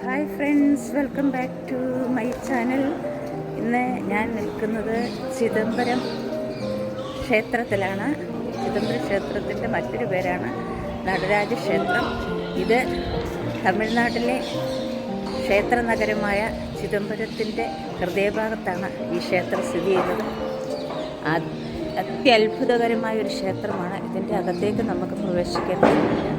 Hi friends, welcome back to my channel. ഇന്ന് ഞാൻ നിൽക്കുന്നത് ചിദംബരം ക്ഷേത്രത്തിലാണ്. ചിദംബരം ക്ഷേത്രത്തിൻ്റെ മറ്റൊരു പേരാണ് നടരാജ ക്ഷേത്രം. ഇത് തമിഴ്നാട്ടിലെ ക്ഷേത്ര നഗരമായ ചിദംബരത്തിൻ്റെ ഹൃദയഭാഗത്താണ് ഈ ക്ഷേത്രം സ്ഥിതി ചെയ്യുന്നത്. അത്യത്ഭുതകരമായൊരു ക്ഷേത്രമാണ്. ഇതിൻ്റെ അകത്തേക്ക് നമുക്ക് പ്രവേശിക്കാൻ കഴിയില്ല.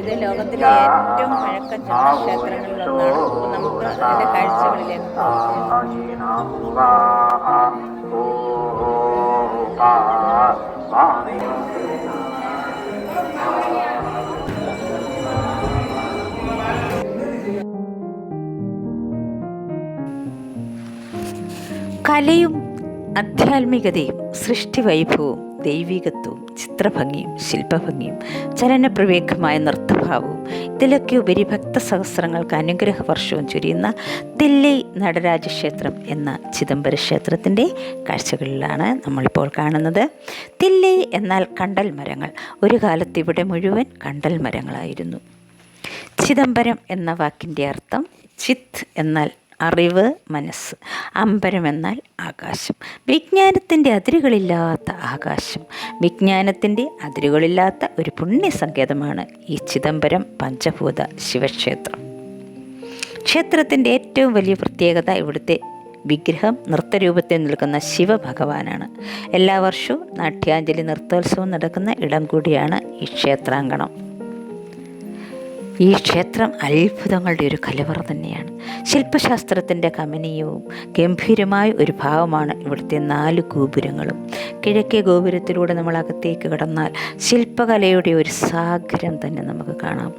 ഇത് ലോകത്തിലെ ഏറ്റവും പഴക്കം ചെന്ന ക്ഷേത്രങ്ങളിലൊന്നാണ്. അപ്പോൾ നമുക്ക് അതിൻ്റെ കാഴ്ചകളിലേക്ക് കലയും ആധ്യാത്മികതയും സൃഷ്ടിവൈഭവവും ദൈവികത്വവും ചിത്രഭംഗിയും ശില്പഭംഗിയും ചലനപ്രവേഗമായ നൃത്തഭാവവും ഇതിലൊക്കെ ഉപരി ഭക്തസഹസ്രങ്ങൾക്ക് അനുഗ്രഹവർഷവും ചൊരിയുന്ന ദില്ലി നടരാജ ക്ഷേത്രം എന്ന ചിദംബര ക്ഷേത്രത്തിൻ്റെ കാഴ്ചകളിലാണ് നമ്മളിപ്പോൾ കാണുന്നത്. ദില്ലി എന്നാൽ കണ്ടൽ മരങ്ങൾ. ഒരു കാലത്ത് ഇവിടെ മുഴുവൻ കണ്ടൽ മരങ്ങളായിരുന്നു. ചിദംബരം എന്ന വാക്കിൻ്റെ അർത്ഥം ചിത്ത് എന്നാൽ അറിവ്, മനസ്സ്, അമ്പരം എന്നാൽ ആകാശം. വിജ്ഞാനത്തിൻ്റെ അതിരുകളില്ലാത്ത ആകാശം, വിജ്ഞാനത്തിൻ്റെ അതിരുകളില്ലാത്ത ഒരു പുണ്യസങ്കേതമാണ് ഈ ചിദംബരം പഞ്ചഭൂത ശിവക്ഷേത്രം. ക്ഷേത്രത്തിൻ്റെ ഏറ്റവും വലിയ പ്രത്യേകത ഇവിടുത്തെ വിഗ്രഹം നൃത്തരൂപത്തിൽ നിൽക്കുന്ന ശിവഭഗവാനാണ്. എല്ലാ വർഷവും നാട്യാഞ്ജലി നൃത്തോത്സവം നടക്കുന്ന ഇടം കൂടിയാണ് ഈ ക്ഷേത്രാങ്കണം. ഈ ക്ഷേത്രം അത്ഭുതങ്ങളുടെ ഒരു കലവറ തന്നെയാണ്. ശില്പശാസ്ത്രത്തിൻ്റെ കമനീയവും ഗംഭീരമായ ഒരു ഭാവമാണ് ഇവിടുത്തെ 4 ഗോപുരങ്ങളും. കിഴക്കേ ഗോപുരത്തിലൂടെ നമ്മൾ അകത്തേക്ക് കടന്നാൽ ശില്പകലയുടെ ഒരു സാഗരം തന്നെ നമുക്ക് കാണാം.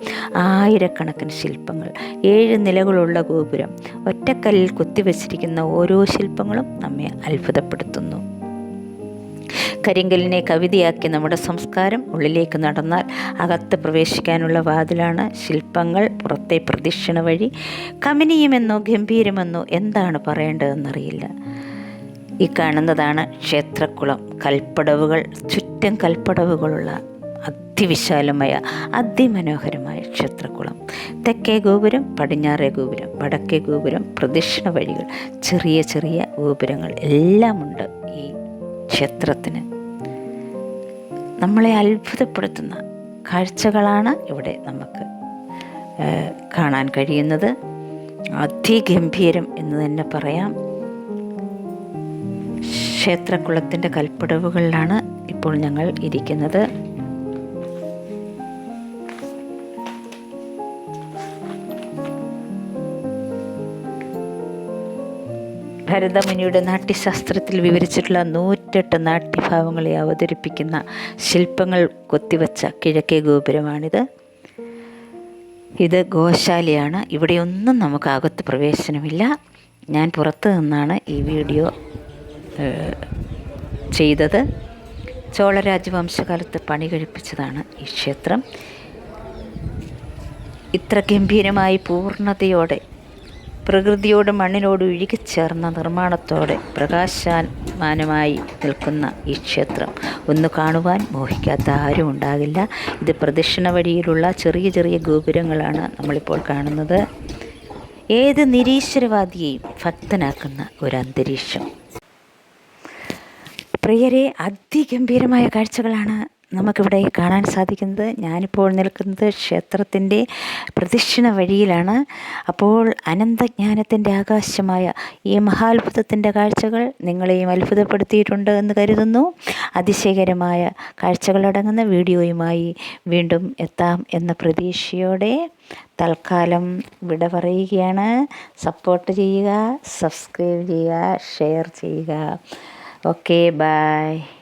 ആയിരക്കണക്കിന് ശില്പങ്ങൾ, 7 നിലകളുള്ള ഗോപുരം, ഒറ്റക്കല്ലിൽ കൊത്തിവെച്ചിരിക്കുന്ന ഓരോ ശില്പങ്ങളും നമ്മെ അത്ഭുതപ്പെടുത്തുന്നു. കരിങ്കലിനെ കവിതയാക്കി നമ്മുടെ സംസ്കാരം ഉള്ളിലേക്ക് നടന്നാൽ അകത്ത് പ്രവേശിക്കാനുള്ള വാതിലാണ് ശില്പങ്ങൾ. പുറത്തെ പ്രദക്ഷിണ വഴി കമനീയമെന്നോ ഗംഭീരമെന്നോ എന്താണ് പറയേണ്ടതെന്നറിയില്ല. ഈ കാണുന്നതാണ് ക്ഷേത്രക്കുളം. കൽപ്പടവുകൾ, ചുറ്റും കൽപ്പടവുകളുള്ള അതിവിശാലമായ അതിമനോഹരമായ ക്ഷേത്രക്കുളം. തെക്കേ ഗോപുരം, പടിഞ്ഞാറേ ഗോപുരം, വടക്കേ ഗോപുരം, പ്രദക്ഷിണ വഴികൾ, ചെറിയ ചെറിയ ഗോപുരങ്ങൾ എല്ലാമുണ്ട് ഈ ക്ഷേത്രത്തിന്. നമ്മളെ അത്ഭുതപ്പെടുത്തുന്ന കാഴ്ചകളാണ് ഇവിടെ നമുക്ക് കാണാൻ കഴിയുന്നത്. അതിഗംഭീരം എന്ന് തന്നെ പറയാം. ക്ഷേത്രക്കുളത്തിൻ്റെ കൽപ്പടവുകളിലാണ് ഇപ്പോൾ ഞങ്ങൾ ഇരിക്കുന്നത്. ഭരതമുനിയുടെ നാട്യശാസ്ത്രത്തിൽ വിവരിച്ചിട്ടുള്ള 108 നാട്യഭാവങ്ങളെ അവതരിപ്പിക്കുന്ന ശില്പങ്ങൾ കൊത്തിവച്ച കിഴക്കേ ഗോപുരമാണിത്. ഇത് ഗോശാലയാണ്. ഇവിടെയൊന്നും നമുക്ക് അകത്ത് പ്രവേശനമില്ല. ഞാൻ പുറത്തു നിന്നാണ് ഈ വീഡിയോ ചെയ്തത്. ചോള രാജവംശകാലത്ത് പണി കഴിപ്പിച്ചതാണ് ഈ ക്ഷേത്രം. ഇത്ര ഗംഭീരമായി പൂർണ്ണതയോടെ പ്രകൃതിയോട് മണ്ണിനോട് ഇഴുകിച്ചേർന്ന നിർമ്മാണത്തോടെ പ്രകാശമാനമായി നിൽക്കുന്ന ഈ ക്ഷേത്രം ഒന്ന് കാണുവാൻ മോഹിക്കാത്ത ആരും ഉണ്ടാകില്ല. ഇത് പ്രദക്ഷിണ വഴിയിലുള്ള ചെറിയ ചെറിയ ഗോപുരങ്ങളാണ് നമ്മളിപ്പോൾ കാണുന്നത്. ഏത് നിരീശ്വരവാദിയെയും ഭക്തനാക്കുന്ന ഒരു അന്തരീക്ഷം. പ്രിയരെ, അതിഗംഭീരമായ കാഴ്ചകളാണ് നമുക്കിവിടെ കാണാൻ സാധിക്കുന്നത്, ഞാനിപ്പോൾ നിൽക്കുന്നത് ക്ഷേത്രത്തിൻ്റെ പ്രദക്ഷിണ വഴിയിലാണ്. അപ്പോൾ അനന്തജ്ഞാനത്തിൻ്റെ ആകാശമായ ഈ മഹാത്ഭുതത്തിൻ്റെ കാഴ്ചകൾ നിങ്ങളെയും അത്ഭുതപ്പെടുത്തിയിട്ടുണ്ട് എന്ന് കരുതുന്നു. അതിശയകരമായ കാഴ്ചകളടങ്ങുന്ന വീഡിയോയുമായി വീണ്ടും എത്താം എന്ന പ്രതീക്ഷയോടെ തൽക്കാലം വിട പറയുകയാണ്. സപ്പോർട്ട് ചെയ്യുക, സബ്സ്ക്രൈബ് ചെയ്യുക, ഷെയർ ചെയ്യുക. Okay, by.